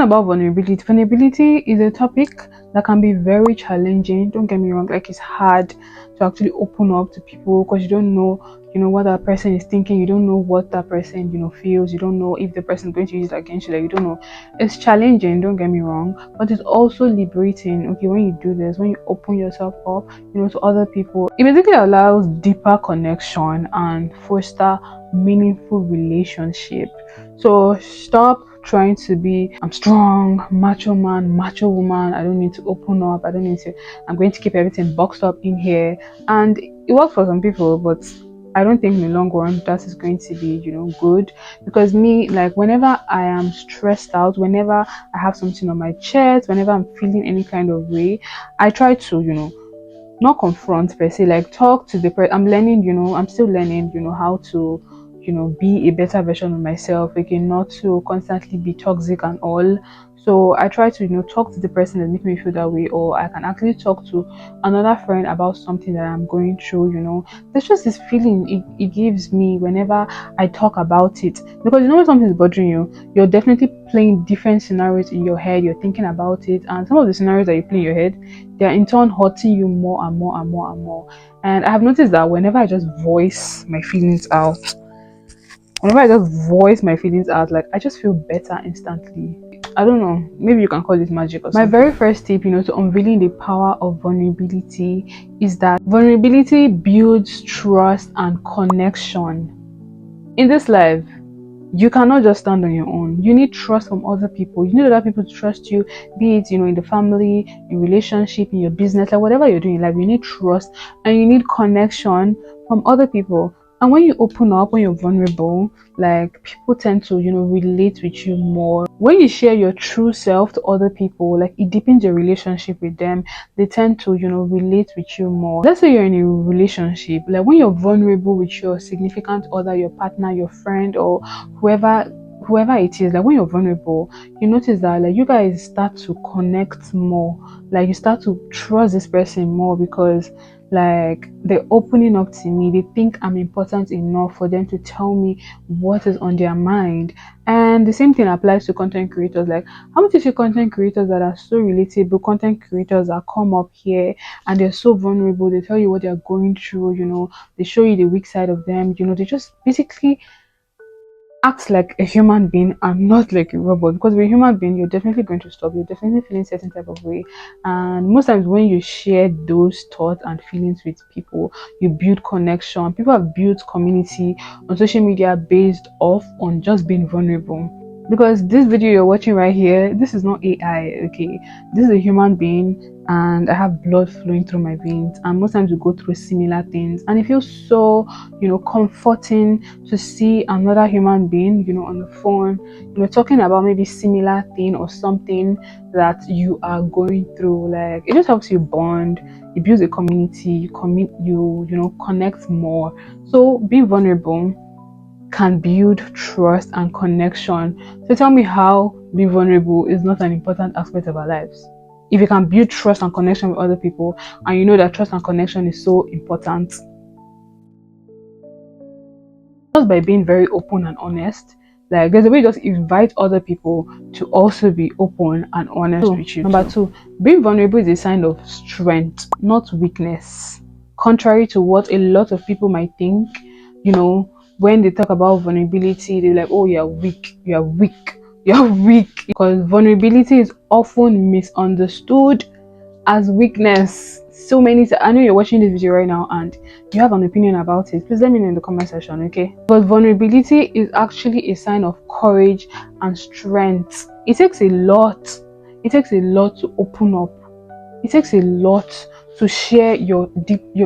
About vulnerability is a topic that can be very challenging. Don't get me wrong, like it's hard to actually open up to people because you don't know, what that person is thinking. You don't know what that person, feels. You don't know if the person is going to use it against you. Like you don't know. It's challenging, don't get me wrong, but it's also liberating. Okay, when you do this, when you open yourself up, to other people, it basically allows deeper connection and foster meaningful relationship. So stop trying to be I'm strong, macho man, macho woman. I don't need to open up. I'm going to keep everything boxed up in here. And it works for some people, but I don't think in the long run that is going to be, good. Because me, like whenever I am stressed out, whenever I have something on my chest, whenever I'm feeling any kind of way, I try to, not confront per se, like talk to the person. I'm learning, I'm still learning, how to, be a better version of myself, again, not to constantly be toxic and all. So I try to, talk to the person that make me feel that way, or I can actually talk to another friend about something that I'm going through. There's just this feeling it gives me whenever I talk about it, because when something is bothering you, you're definitely playing different scenarios in your head, you're thinking about it, and some of the scenarios that you play in your head, they're in turn hurting you more and more and more and more. And I have noticed that whenever I just voice my feelings out, like I just feel better instantly. I don't know, maybe you can call it magic or something. My very first tip, to unveiling the power of vulnerability is that vulnerability builds trust and connection. In this life, you cannot just stand on your own. You need trust from other people. You need other people to trust you, be it, in the family, in relationship, in your business, like whatever you're doing in life, you need trust and you need connection from other people. And when you open up, when you're vulnerable, like people tend to, relate with you more. When you share your true self to other people, like it deepens your relationship with them. They tend to, relate with you more. Let's say you're in a relationship, like when you're vulnerable with your significant other, your partner, your friend, or whoever it is, like when you're vulnerable, you notice that like you guys start to connect more, like you start to trust this person more, because like they're opening up to me. They think I'm important enough for them to tell me what is on their mind. And the same thing applies to content creators. Like how much you see content creators that are so relatable, content creators that come up here and they're so vulnerable, they tell you what they're going through, they show you the weak side of them, they just basically act like a human being and not like a robot. Because with a human being, you're definitely going to stop, you're definitely feeling certain type of way. And most times when you share those thoughts and feelings with people, you build connection. People have built community on social media based off on just being vulnerable. Because this video you're watching right here, this is not AI, okay? This is a human being and I have blood flowing through my veins, and most times we go through similar things, and it feels so, comforting to see another human being, on the phone, talking about maybe similar thing or something that you are going through. Like it just helps you bond, it builds a community, you connect more. So being vulnerable can build trust and connection. So tell me how being vulnerable is not an important aspect of our lives. If you can build trust and connection with other people, and you know that trust and connection is so important, just by being very open and honest, like there's a way you just invite other people to also be open and honest with you. Number two, being vulnerable is a sign of strength, not weakness. Contrary to what a lot of people might think, when they talk about vulnerability, they're like, oh, you're weak, you're weak, you're weak. Because vulnerability is often misunderstood as weakness. So many, I know you're watching this video right now and you have an opinion about it. Please let me know in the comment section, okay? But vulnerability is actually a sign of courage and strength. It takes a lot. It takes a lot to open up. It takes a lot to share your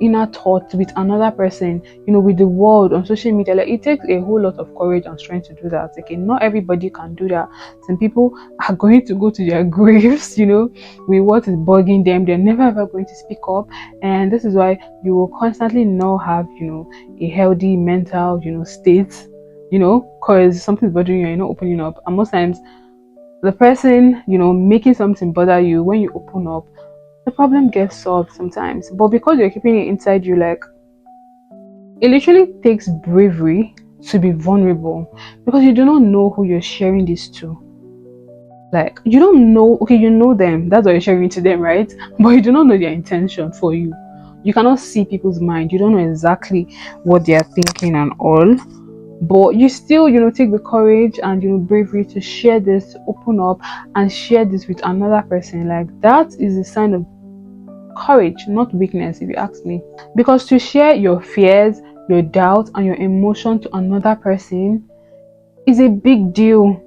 inner thoughts with another person, with the world on social media. Like it takes a whole lot of courage and strength to do that. Okay, not everybody can do that. Some people are going to go to their graves, with what is bugging them. They're never ever going to speak up, and this is why you will constantly not have, a healthy mental, state, because something's bothering you and you're not opening up. And most times, the person, making something bother you, when you open up, the problem gets solved sometimes. But because you're keeping it inside you, like it literally takes bravery to be vulnerable, because you do not know who you're sharing this to. Like, you don't know, okay, you know them, that's why you're sharing it to them, right? But you do not know their intention for you. You cannot see people's mind, you don't know exactly what they are thinking and all. But you still, take the courage and bravery to share this, open up and share this with another person. Like, that is a sign of courage, not weakness, if you ask me. Because to share your fears, your doubts, and your emotion to another person is a big deal.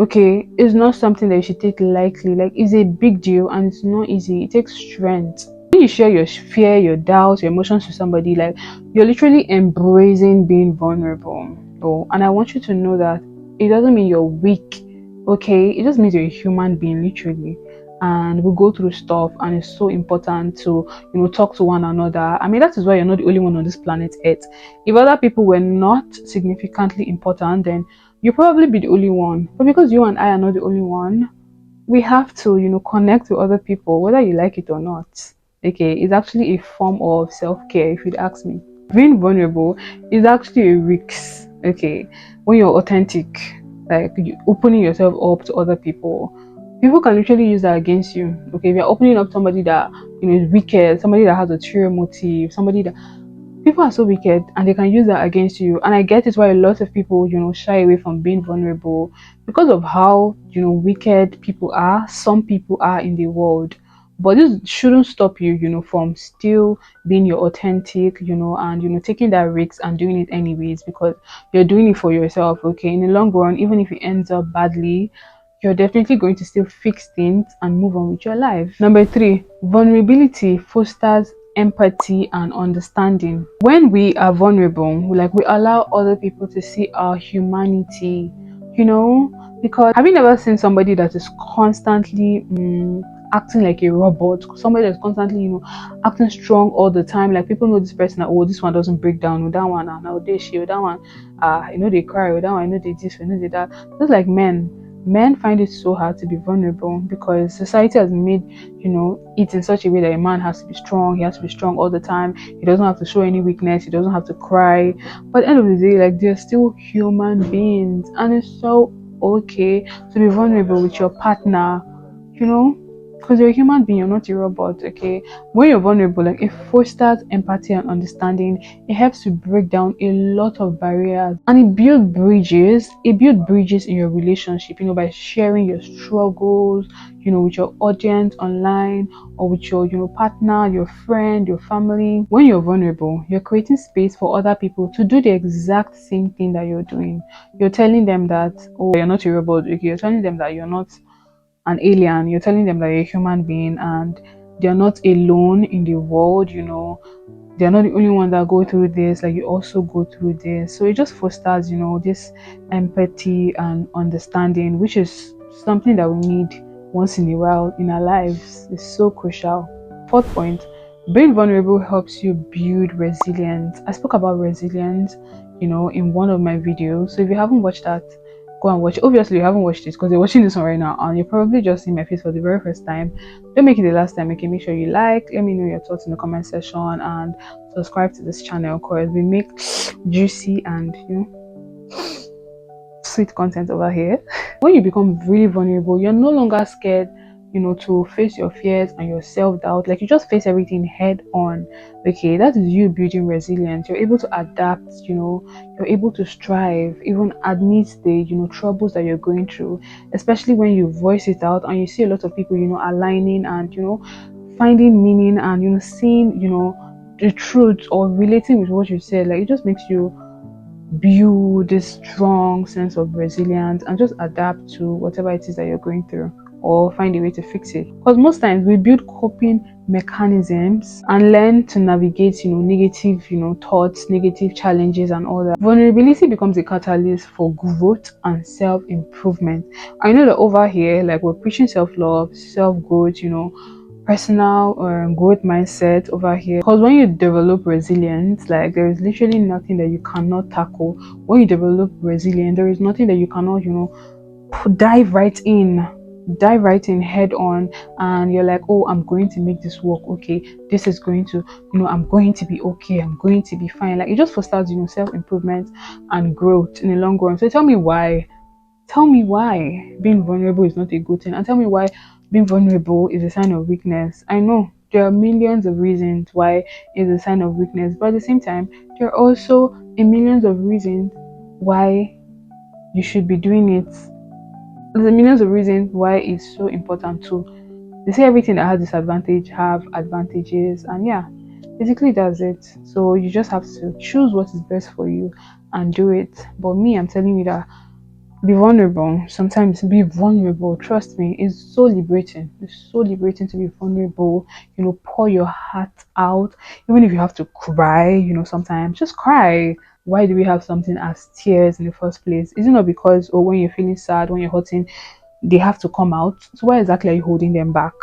Okay, it's not something that you should take lightly. Like, it's a big deal and it's not easy. It takes strength. When you share your fear, your doubts, your emotions to somebody, like, you're literally embracing being vulnerable. Oh, and I want you to know that it doesn't mean you're weak. Okay, it just means you're a human being, literally. And we go through stuff, and it's so important to talk to one another. I mean, that is why you're not the only one on this planet Earth. If other people were not significantly important, then you'll probably be the only one. But because you and I are not the only one, we have to, connect with other people, whether you like it or not. Okay, it's actually a form of self-care, if you'd ask me. Being vulnerable is actually a risk. Okay, when you're authentic, like you opening yourself up to other people, people can literally use that against you. Okay, if you're opening up somebody that is wicked, somebody that has a ulterior motive, somebody that, people are so wicked and they can use that against you. And I get it why a lot of people shy away from being vulnerable, because of how wicked people are, some people are in the world. But this shouldn't stop you from still being your authentic, and taking that risk and doing it anyways, because you're doing it for yourself. Okay, in the long run, even if it ends up badly, you're definitely going to still fix things and move on with your life. Number 3, vulnerability fosters empathy and understanding. When we are vulnerable, like, we allow other people to see our humanity, because have you never seen somebody that is constantly acting like a robot, somebody that's constantly acting strong all the time? Like, people know this person, oh, this one doesn't break down, oh, that one, now they she, oh, that one, they cry, oh, that one, they this, they that. Just like men find it so hard to be vulnerable, because society has made it in such a way that a man has to be strong, he has to be strong all the time, he doesn't have to show any weakness, he doesn't have to cry. But at the end of the day, like, they're still human beings, and it's so okay to be vulnerable with your partner, because you're a human being, you're not a robot. Okay, when you're vulnerable, like, it fosters empathy and understanding. It helps to break down a lot of barriers, and it builds bridges in your relationship, by sharing your struggles, with your audience online, or with your partner, your friend, your family. When you're vulnerable, you're creating space for other people to do the exact same thing that you're doing. You're telling them that, oh, you're not a robot. Okay, you're telling them that you're not an alien. You're telling them that you're a human being, and they're not alone in the world. They're not the only one that go through this. Like, you also go through this. So it just fosters this empathy and understanding, which is something that we need once in a while in our lives. It's so crucial. 4th point, being vulnerable helps you build resilience. I spoke about resilience in one of my videos, so if you haven't watched that, go and watch it. Obviously you haven't watched it because you're watching this one right now, and you're probably just seeing my face for the very first time. Don't make it the last time. Okay, make sure you like, let me know your thoughts in the comment section, and subscribe to this channel, because we make juicy and sweet content over here. When you become really vulnerable, you're no longer scared to face your fears and your self-doubt. Like, you just face everything head on. Okay, that is you building resilience. You're able to adapt, you're able to strive, even amidst the troubles that you're going through, especially when you voice it out and you see a lot of people aligning and finding meaning, and seeing the truth or relating with what you said. Like, it just makes you build this strong sense of resilience and just adapt to whatever it is that you're going through, or find a way to fix it. Because most times we build coping mechanisms and learn to navigate negative thoughts, negative challenges, and all that. Vulnerability becomes a catalyst for growth and self-improvement. I know that over here, like, we're preaching self-love, self-growth, personal growth mindset over here, because when you develop resilience, like, there is literally nothing that you cannot tackle. When you develop resilience, there is nothing that you cannot dive right in head on, and you're like, oh, I'm going to make this work. Okay, this is going to I'm going to be okay, I'm going to be fine. Like, it just fosters self-improvement and growth in the long run. So tell me why Tell me why being vulnerable is not a good thing, and tell me why being vulnerable is a sign of weakness. I know there are millions of reasons why it's a sign of weakness, but at the same time, there are also a millions of reasons why you should be doing it. There's a millions of reasons why it's so important too. They say everything that has disadvantage have advantages, and yeah, basically that's it. So you just have to choose what is best for you and do it. But me, I'm telling you that be vulnerable. Sometimes be vulnerable. Trust me, it's so liberating. It's so liberating to be vulnerable. Pour your heart out, even if you have to cry. Sometimes just cry. Why do we have something as tears in the first place? Is it not because, or when you're feeling sad, when you're hurting, they have to come out? So why exactly are you holding them back?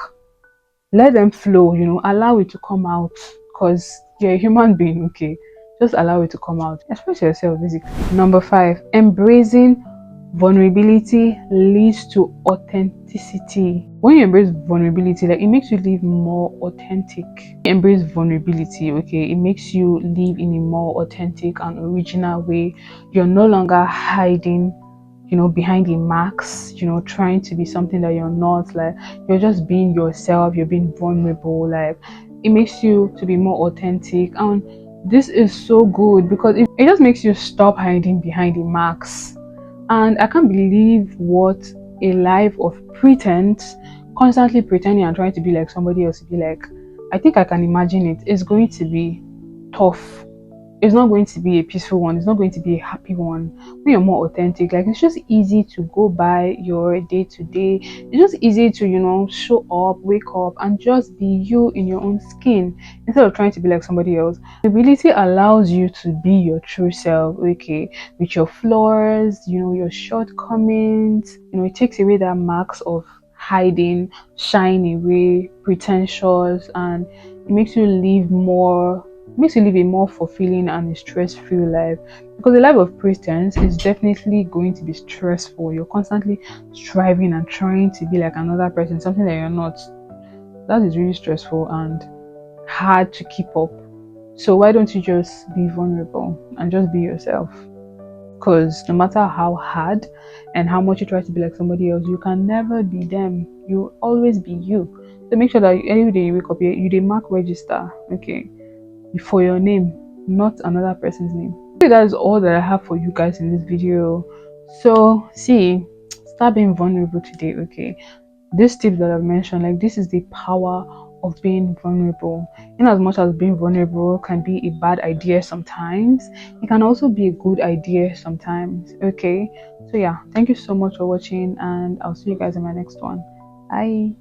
Let them flow. Allow it to come out, because you're a human being. Okay, just allow it to come out. Express yourself, basically. Number 5, embracing vulnerability leads to authenticity. When you embrace vulnerability, like, it makes you live more authentic. Embrace vulnerability, okay, it makes you live in a more authentic and original way. You're no longer hiding behind the masks, trying to be something that you're not. Like, you're just being yourself, you're being vulnerable. Like, it makes you to be more authentic, and this is so good because it just makes you stop hiding behind the masks. And I can't believe what a life of pretense, constantly pretending and trying to be like somebody else, be like. I think I can imagine it. It's going to be tough. It's not going to be a peaceful one. It's not going to be a happy one. When you're more authentic, like, it's just easy to go by your day to day. It's just easy to show up, wake up, and just be you in your own skin instead of trying to be like somebody else. Ability allows you to be your true self, okay, with your flaws, your shortcomings. It takes away that marks of hiding, shying away, pretentious, and it makes you live a more fulfilling and a stress-free life. Because the life of pretense is definitely going to be stressful. You're constantly striving and trying to be like another person, something that you're not. That is really stressful and hard to keep up. So why don't you just be vulnerable and just be yourself? Because no matter how hard and how much you try to be like somebody else, you can never be them. You'll always be you. So make sure that every day you wake up, you dey mark register, okay, for your name, not another person's name. So that is all that I have for you guys in this video. So see, start being vulnerable today, okay? These tips that I've mentioned, like, this is the power of being vulnerable. In as much as being vulnerable can be a bad idea sometimes, it can also be a good idea sometimes, okay? So yeah, thank you so much for watching, and I'll see you guys in my next one. Bye.